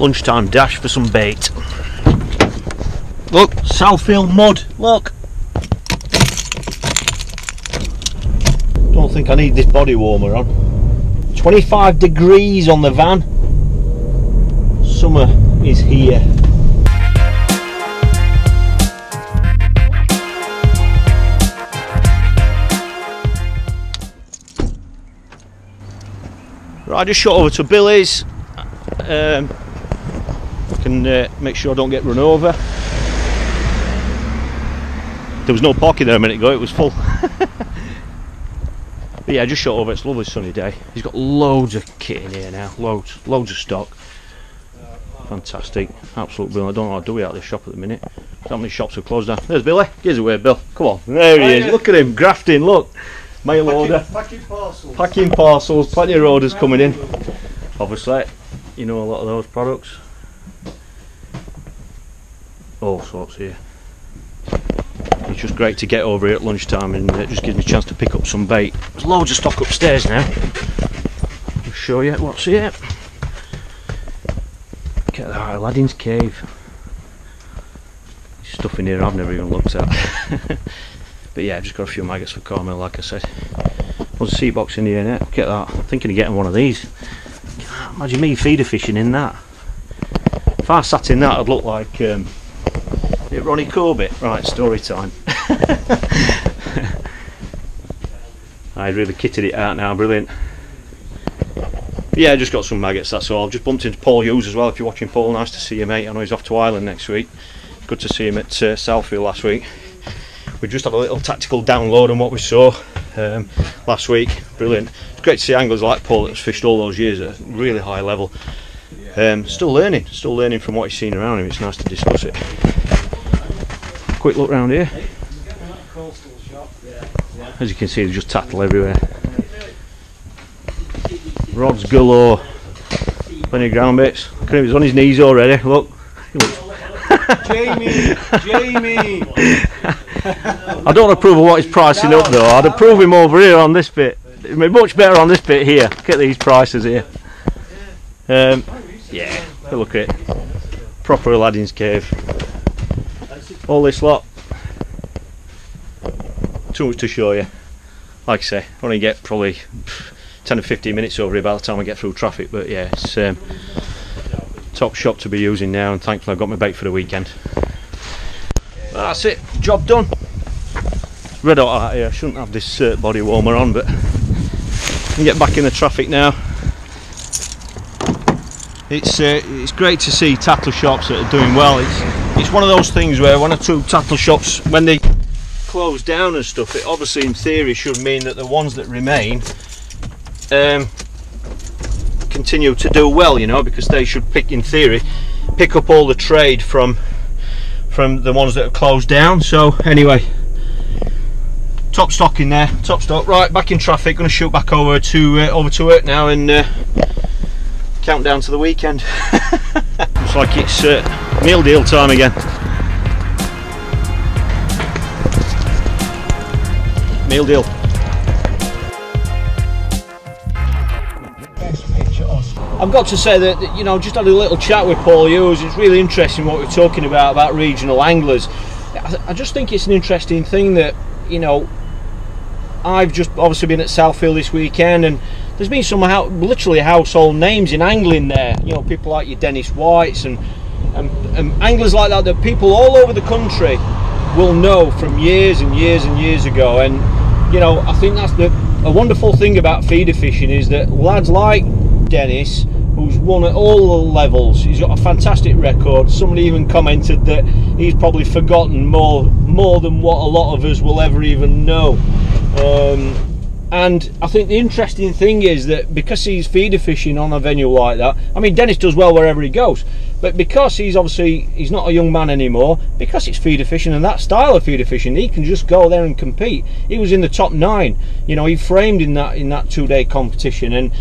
Lunchtime dash for some bait. Look, Southfield mud, look. Don't think I need this body warmer on. 25 degrees on the van. Summer is here. Right, I just shot over to Billy's. I can make sure I don't get run over. There was no parking there a minute ago, it was full. But yeah, I just shot over, it's a lovely sunny day. He's got loads of kit in here now, loads of stock. Fantastic, absolute brilliant. I don't know how to do it out of this shop at the minute. How many shops have closed down? There's Billy, give us away, Bill. Come on, there he is, look at him, grafting, look. Mail order. Packing parcels. Packing parcels, plenty of orders coming in. Obviously, you know a lot of those products. All sorts here. It's just great to get over here at lunchtime, and it just gives me a chance to pick up some bait. There's loads of stock upstairs now. I'll show you what's here. Get that, Aladdin's Cave. There's stuff in here I've never even looked at. But yeah, I've just got a few maggots for Carmel, like I said. There's a sea box in here now. Look at that. I'm thinking of getting one of these. Imagine me feeder fishing in that. If I sat in that, I'd look like Ronnie Corbett. Right, story time. I really kitted it out now, brilliant. But yeah, I just got some maggots, that's all. I've just bumped into Paul Hughes as well. If you're watching, Paul, nice to see you, mate. I know he's off to Ireland next week. Good to see him at Southfield last week. We just had a little tactical download on what we saw last week. Brilliant. It's great to see anglers like Paul that's fished all those years at a really high level. Still learning from what he's seen around him. It's nice to discuss it. Quick look round here. As you can see, there's just tattle everywhere. Rods galore. Plenty of ground bits. Look at him, he's on his knees already. Look. Jamie! I don't approve of what he's pricing up though. I'd approve him over here on this bit. It'd be much better on this bit here. Look at these prices here. Yeah, look at it. Proper Aladdin's Cave. All this lot. Too much to show you. Like I say, I only get probably 10 or 15 minutes over here by the time I get through traffic, but yeah, it's top shop to be using now, and thankfully I've got my bait for the weekend. That's it, job done. It's red hot out here. I shouldn't have this body warmer on, but I can get back in the traffic now. It's great to see tattle shops that are doing well. It's one of those things where one or two tattle shops, when they close down and stuff, it obviously in theory should mean that the ones that remain continue to do well, you know, because they should in theory pick up all the trade from the ones that have closed down. So anyway, top stock in there, top stock. Right, back in traffic, going to shoot back over to work now and count down to the weekend. Looks like it's meal deal time again. Meal deal. I've got to say that, you know, just had a little chat with Paul Hughes. It's really interesting what we're talking about regional anglers. I just think it's an interesting thing that, you know, I've just obviously been at Southfield this weekend, and there's been some literally household names in angling there. You know, people like your Dennis Whites and anglers like that people all over the country will know from years and years and years ago. And you know, I think that's a wonderful thing about feeder fishing, is that lads like Dennis, who's won at all the levels, he's got a fantastic record. Somebody even commented that he's probably forgotten more than what a lot of us will ever even know. And I think the interesting thing is that because he's feeder fishing on a venue like that, I mean, Dennis does well wherever he goes, but because he's not a young man anymore, because it's feeder fishing and that style of feeder fishing, he can just go there and compete. He was in the top 9, you know, he framed in that 2-day competition. And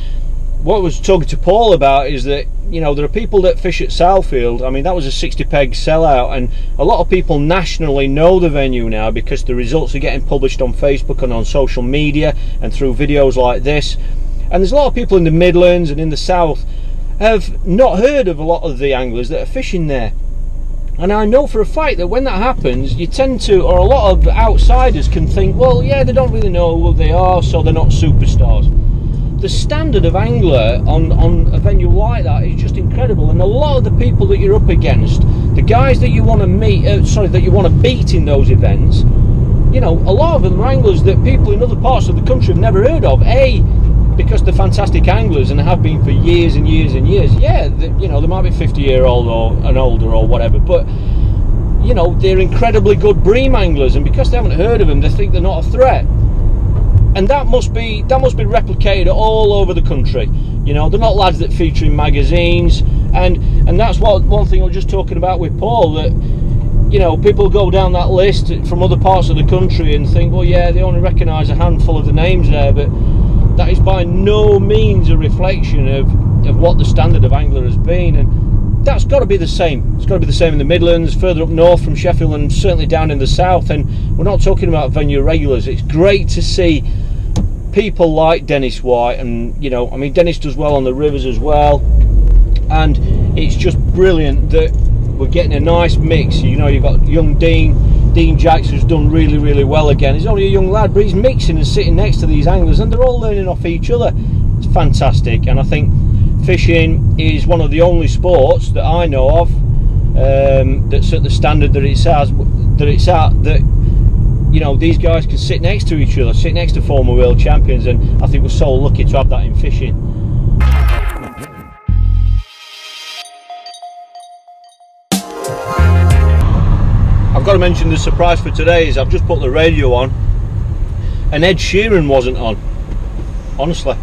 what I was talking to Paul about is that, you know, there are people that fish at Southfield. I mean, that was a 60 peg sellout, and a lot of people nationally know the venue now because the results are getting published on Facebook and on social media and through videos like this. And there's a lot of people in the Midlands and in the South, have not heard of a lot of the anglers that are fishing there. And I know for a fact that when that happens, you tend to, or a lot of outsiders can think, well, yeah, they don't really know who they are, so they're not superstars. The standard of angler on a venue like that is just incredible, and a lot of the people that you're up against, the guys that you want to meet, that you want to beat in those events, you know, a lot of them are anglers that people in other parts of the country have never heard of. Because they're fantastic anglers and have been for years and years and years. Yeah, you know, they might be 50-year-old or an older or whatever, but you know, they're incredibly good bream anglers, and because they haven't heard of them, they think they're not a threat. And that must be replicated all over the country. You know, they're not lads that feature in magazines, and that's one thing I was just talking about with Paul, that you know, people go down that list from other parts of the country and think, well, yeah, they only recognise a handful of the names there, but that is by no means a reflection of what the standard of angler has been, and that's got to be the same. It's got to be the same in the Midlands, further up north from Sheffield, and certainly down in the south. And we're not talking about venue regulars. It's great to see people like Dennis White, and you know, I mean, Dennis does well on the rivers as well, and it's just brilliant that we're getting a nice mix. You know, you've got young Dean Jackson, who's done really, really well again. He's only a young lad, but he's mixing and sitting next to these anglers, and they're all learning off each other. It's fantastic, and I think fishing is one of the only sports that I know of that's at the standard that it's at, that you know, these guys can sit next to each other, sit next to former world champions, and I think we're so lucky to have that in fishing. I've got to mention the surprise for today is I've just put the radio on and Ed Sheeran wasn't on, honestly.